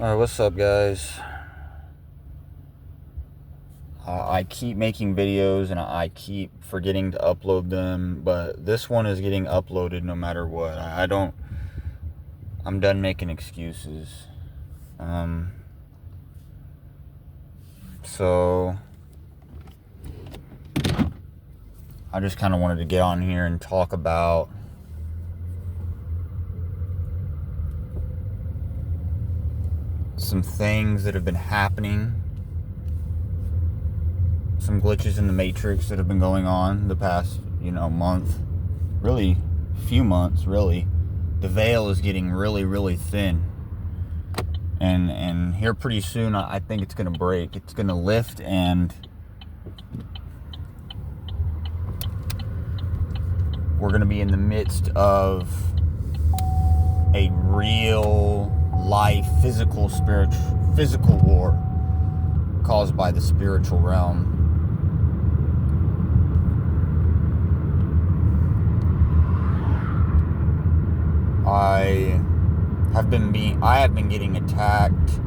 Alright, what's up, guys? I keep making videos and I keep forgetting to upload them, but this one is getting uploaded no matter what. I'm done making excuses. So I just kind of wanted to get on here and talk about some things that have been happening, some glitches in the matrix that have been going on the past, month, really few months, really. The veil is getting really, really thin. And here pretty soon, I think it's going to break. It's going to lift, and we're going to be in the midst of a real life physical war caused by the spiritual realm. I have been getting attacked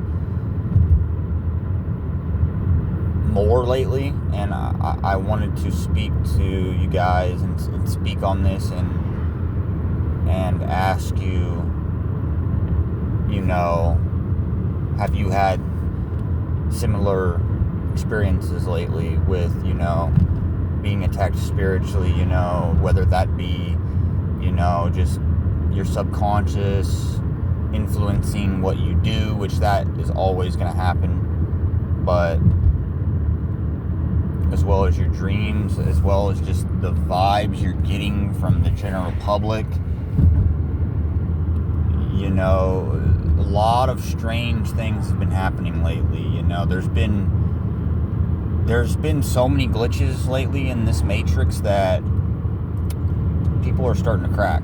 more lately, and I wanted to speak to you guys and speak on this and ask you, have you had similar experiences lately with, being attacked spiritually, whether that be, just your subconscious influencing what you do, which that is always going to happen, but as well as your dreams, as well as just the vibes you're getting from the general public. A lot of strange things have been happening lately. There's been so many glitches lately in this matrix that people are starting to crack.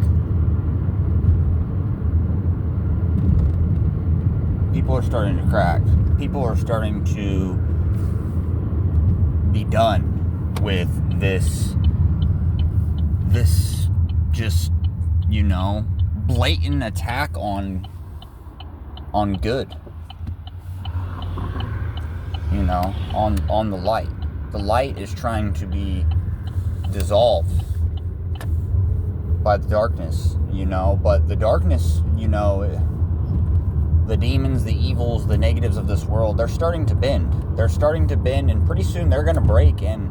People are starting to crack. People are starting to be done with this just, blatant attack on good. On the light. The light is trying to be dissolved by the darkness, but the darkness, the demons, the evils, the negatives of this world, they're starting to bend. And pretty soon they're going to break, and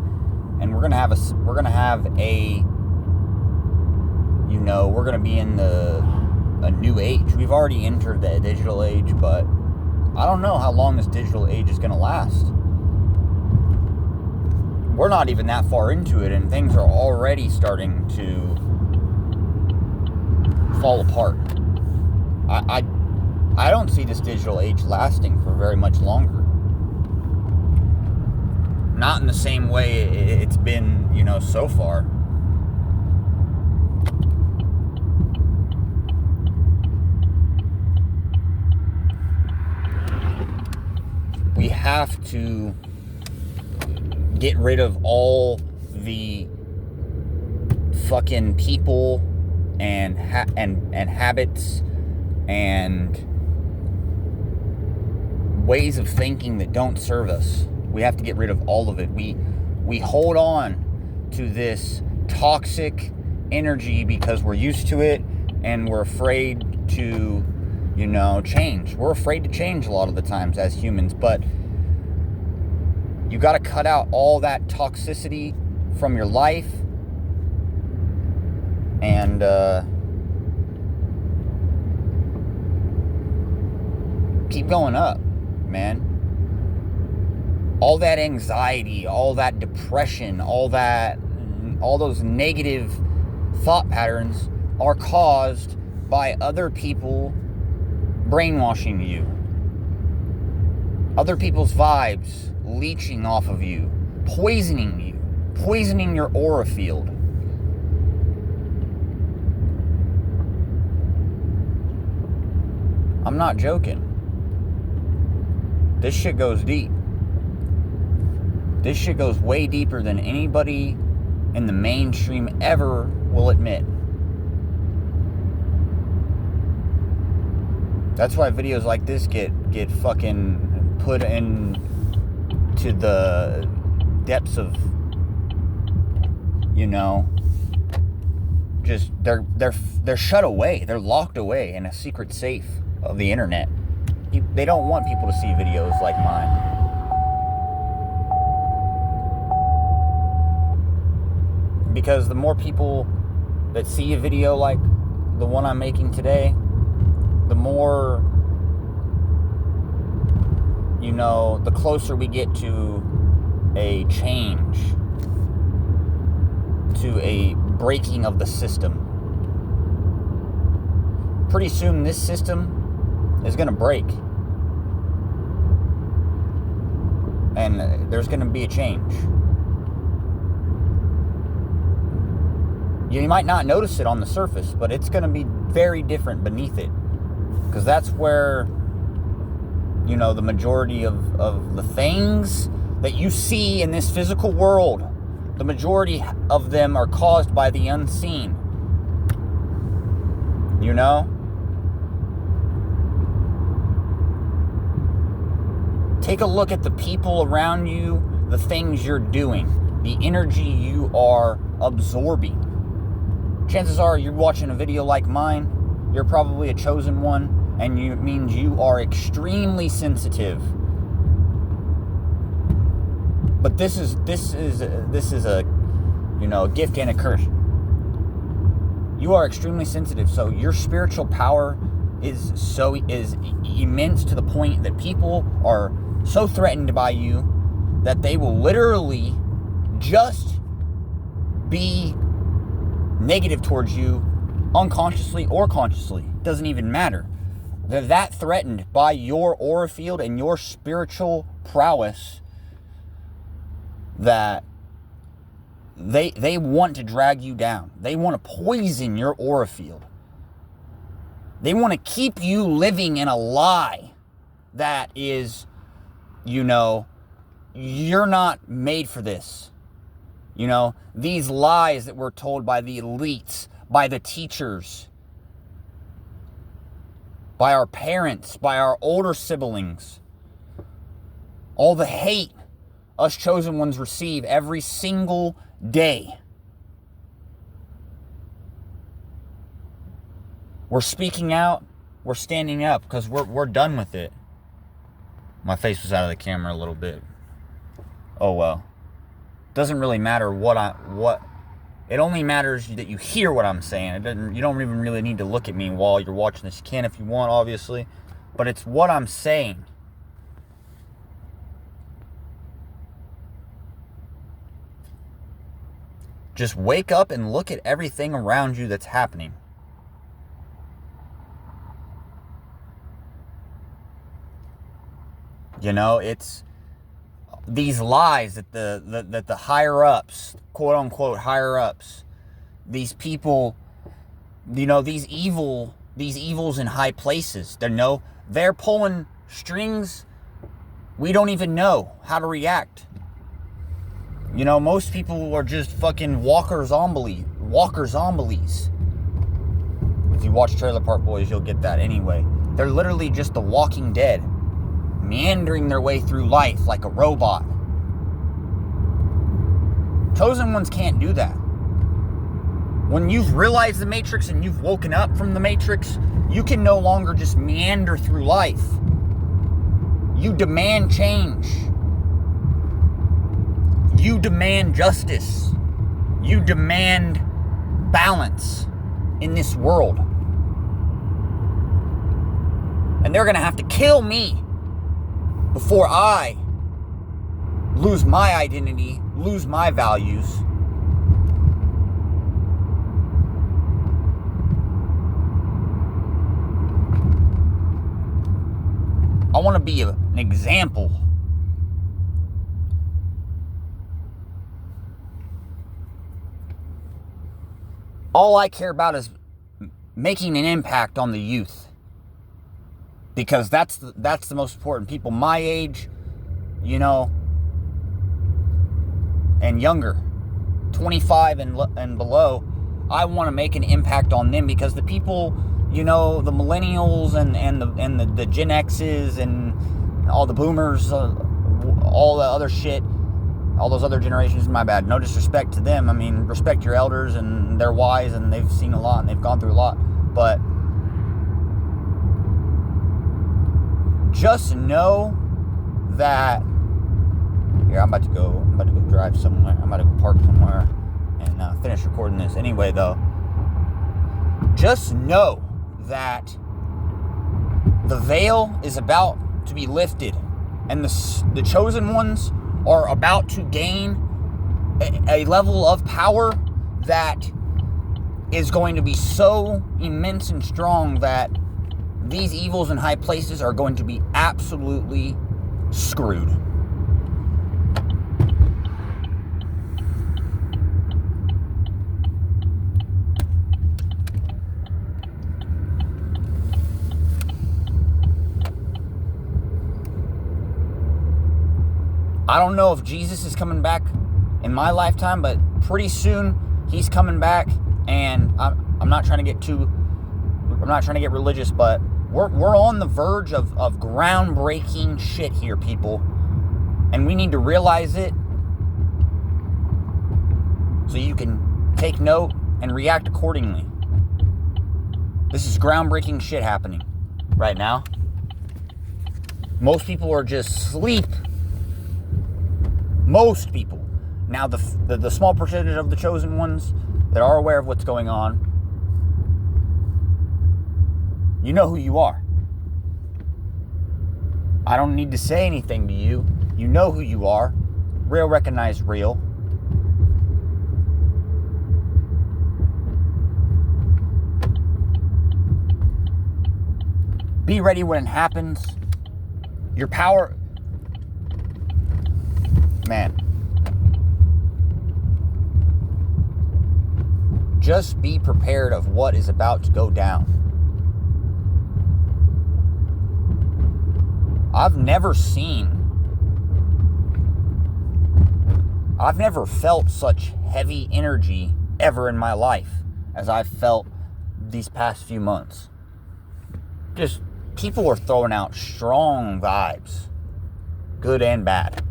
we're going to have we're going to be in a new age. We've already entered the digital age, but I don't know how long this digital age is going to last. We're not even that far into it, and things are already starting to fall apart. I don't see this digital age lasting for very much longer. Not in the same way it's been, so far. We have to get rid of all the fucking people and habits and ways of thinking that don't serve us. We have to get rid of all of it. We hold on to this toxic energy because we're used to it, and we're afraid to, change. We're afraid to change a lot of the times as humans, but you got to cut out all that toxicity from your life and keep going up, man. All that anxiety, all that depression, all those negative thought patterns are caused by other people brainwashing you. Other people's vibes leeching off of you, poisoning your aura field. I'm not joking. This shit goes deep. This shit goes way deeper than anybody in the mainstream ever will admit. That's why videos like this get fucking put into the depths of, you know, just they're shut away. They're locked away in a secret safe of the internet. They don't want people to see videos like mine. Because the more people that see a video like the one I'm making today, the more, you know, the closer we get to a change, to a breaking of the system. Pretty soon this system is going to break. And there's going to be a change. You might not notice it on the surface, but it's going to be very different beneath it. Because that's where, you know, the majority of the things that you see in this physical world, the majority of them are caused by the unseen. You know? Take a look at the people around you, the things you're doing, the energy you are absorbing. Chances are you're watching a video like mine, you're probably a chosen one, and it means you are extremely sensitive. But this is a, you know, a gift and a curse. You are extremely sensitive, so your spiritual power is immense to the point that people are so threatened by you that they will literally just be negative towards you, unconsciously or consciously. It doesn't even matter. They're that threatened by your aura field and your spiritual prowess that they want to drag you down. They want to poison your aura field. They want to keep you living in a lie that is, you know, you're not made for this. You know, these lies that we're told by the elites, by the teachers, by our parents, by our older siblings. All the hate us chosen ones receive every single day. We're speaking out, we're standing up because we're done with it. My face was out of the camera a little bit. Oh well. Doesn't really matter what it only matters that you hear what I'm saying. You don't even really need to look at me while you're watching this. You can if you want, obviously, but it's what I'm saying. Just wake up and look at everything around you that's happening. You know, it's these lies that the higher ups, quote unquote higher ups, these people, you know, these evils in high places, they're pulling strings. We don't even know how to react. You know, most people are just fucking walker zombies. If you watch Trailer Park Boys, you'll get that anyway. They're literally just the Walking Dead, meandering their way through life like a robot. Chosen ones can't do that. When you've realized the Matrix and you've woken up from the Matrix, you can no longer just meander through life. You demand change. You demand justice. You demand balance in this world. And they're going to have to kill me before I lose my identity, lose my values. I want to be an example. All I care about is making an impact on the youth. Because that's the most important. People my age, you know, and younger, 25 and below, I want to make an impact on them, because the people you know, the millennials and the Gen X's and all the boomers, all the other shit, all those other generations, my bad. No disrespect to them. I mean, respect your elders, and they're wise, and they've seen a lot, and they've gone through a lot. But just know that, here, I'm about to go drive somewhere. I'm about to go park somewhere and finish recording this. Anyway, though, just know that the veil is about to be lifted, and the chosen ones are about to gain a level of power that is going to be so immense and strong that these evils in high places are going to be absolutely screwed. I don't know if Jesus is coming back in my lifetime, but pretty soon he's coming back, and I'm not trying to get religious, but we're on the verge of groundbreaking shit here, people, and we need to realize it so you can take note and react accordingly. This is groundbreaking shit happening right now. Most people are just asleep. Most people. Now, the small percentage of the chosen ones that are aware of what's going on, you know who you are. I don't need to say anything to you. You know who you are. Real recognize real. Be ready when it happens. Your power... Man, just be prepared of what is about to go down. I've never felt such heavy energy ever in my life as I've felt these past few months. Just people are throwing out strong vibes, good and bad.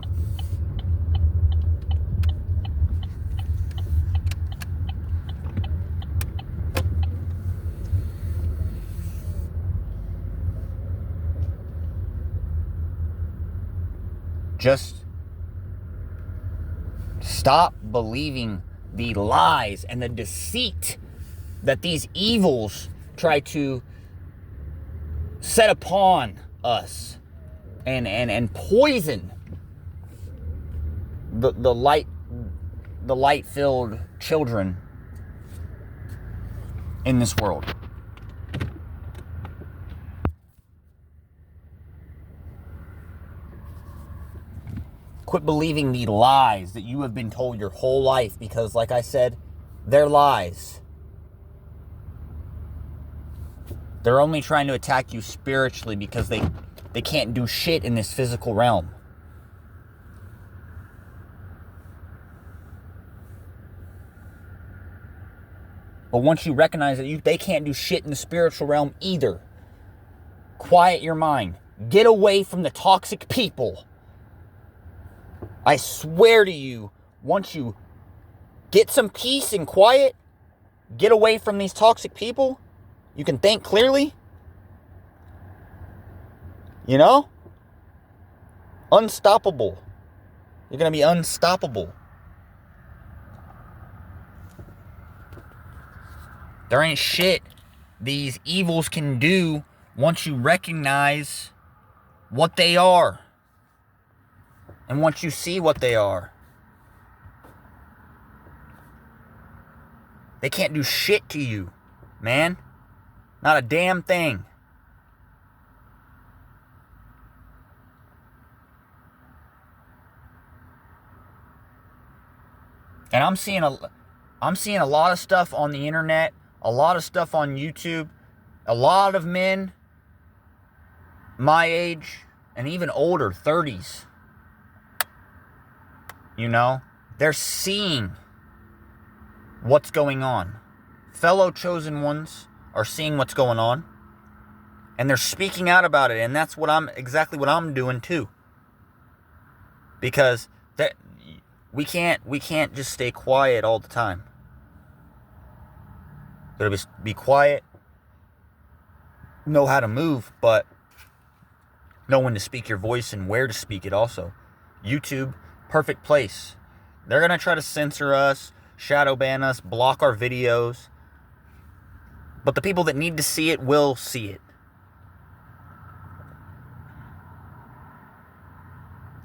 Just stop believing the lies and the deceit that these evils try to set upon us and poison the light-filled children in this world. Quit believing the lies that you have been told your whole life, because, like I said, they're lies. They're only trying to attack you spiritually because they can't do shit in this physical realm. But once you recognize that they can't do shit in the spiritual realm either, quiet your mind. Get away from the toxic people. I swear to you, once you get some peace and quiet, get away from these toxic people, you can think clearly. You know? Unstoppable. You're going to be unstoppable. There ain't shit these evils can do once you recognize what they are. And once you see what they are. They can't do shit to you, man. Not a damn thing. And I'm seeing a lot of stuff on the internet, a lot of stuff on YouTube, a lot of men my age and even older, 30s. You know, they're seeing what's going on. Fellow chosen ones are seeing what's going on, and they're speaking out about it, and that's exactly what I'm doing too. Because we can't just stay quiet all the time. Gotta be quiet, know how to move, but know when to speak your voice and where to speak it also. YouTube, perfect place. They're gonna try to censor us, shadow ban us, block our videos, but the people that need to see it will see it.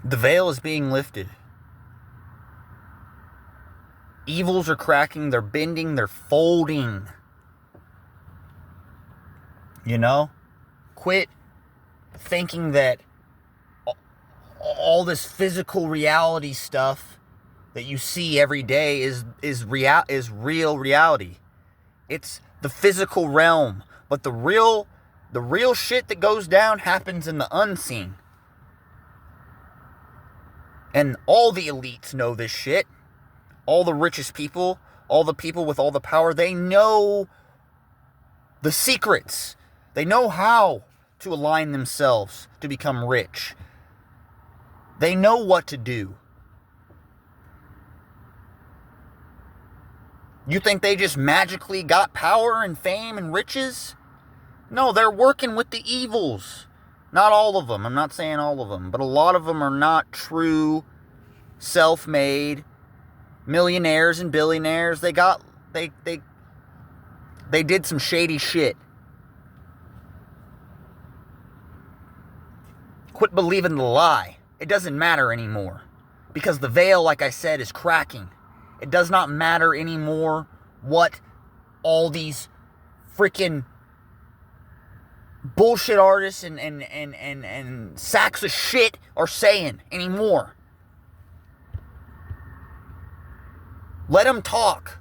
The veil is being lifted. Evils are cracking, they're bending, they're folding. You know? Quit thinking that all this physical reality stuff that you see every day is real reality. It's the physical realm, but the real shit that goes down happens in the unseen. And all the elites know this shit. All the richest people, all the people with all the power, they know the secrets. They know how to align themselves to become rich. They know what to do. You think they just magically got power and fame and riches? No, they're working with the evils. Not all of them. I'm not saying all of them. But a lot of them are not true, self-made millionaires and billionaires. They did some shady shit. Quit believing the lie. It doesn't matter anymore. Because the veil, like I said, is cracking. It does not matter anymore what all these freaking bullshit artists and sacks of shit are saying anymore. Let them talk.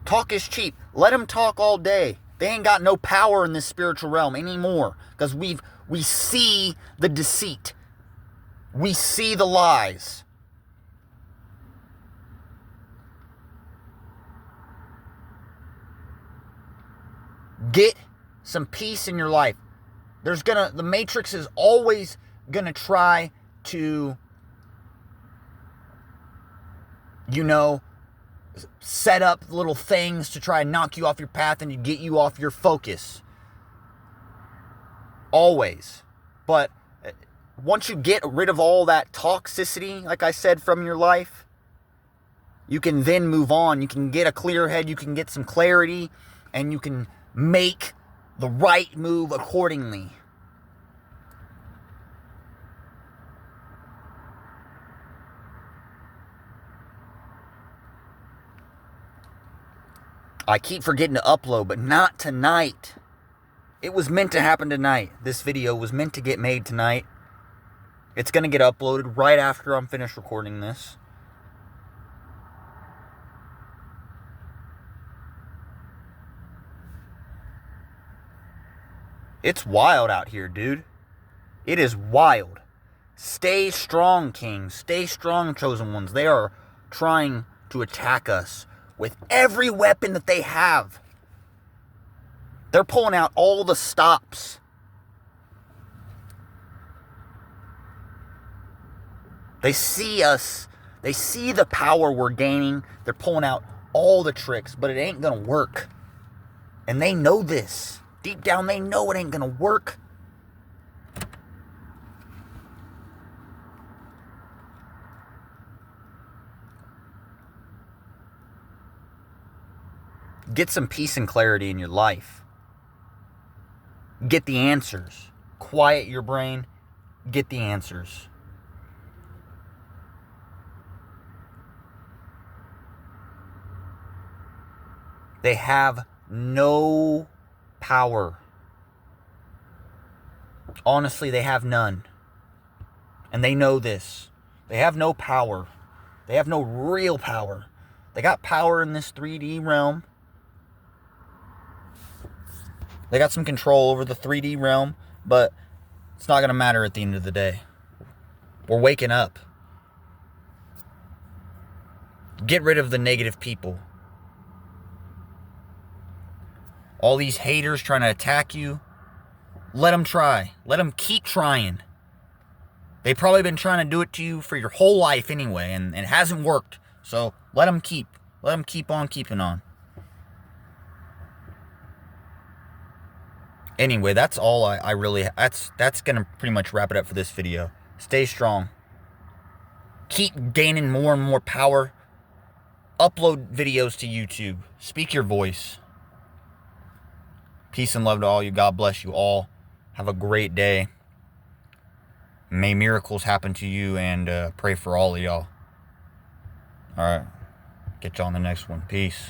Talk is cheap. Let them talk all day. They ain't got no power in this spiritual realm anymore. Because we see the deceit. We see the lies. Get some peace in your life. The Matrix is always gonna try to, set up little things to try and knock you off your path and to get you off your focus. Always. But once you get rid of all that toxicity, like I said, from your life, you can then move on. You can get a clear head, you can get some clarity, and you can make the right move accordingly. I keep forgetting to upload, but not tonight. It was meant to happen tonight. This video was meant to get made tonight. It's going to get uploaded right after I'm finished recording this. It's wild out here, dude. It is wild. Stay strong, kings. Stay strong, chosen ones. They are trying to attack us with every weapon that they have. They're pulling out all the stops. They see us. They see the power we're gaining. They're pulling out all the tricks, but it ain't gonna work. And they know this. Deep down, they know it ain't gonna work. Get some peace and clarity in your life. Get the answers. Quiet your brain. Get the answers. They have no power. Honestly, they have none. And they know this. They have no power. They have no real power. They got power in this 3D realm. They got some control over the 3D realm, but it's not going to matter at the end of the day. We're waking up. Get rid of the negative people. All these haters trying to attack you, let them try. Let them keep trying. They've probably been trying to do it to you for your whole life anyway, and it hasn't worked. So let them keep on keeping on. Anyway, that's all I really, that's going to pretty much wrap it up for this video. Stay strong. Keep gaining more and more power. Upload videos to YouTube. Speak your voice. Peace and love to all you. God bless you all. Have a great day. May miracles happen to you, and pray for all of y'all. All right. Get y'all on the next one. Peace.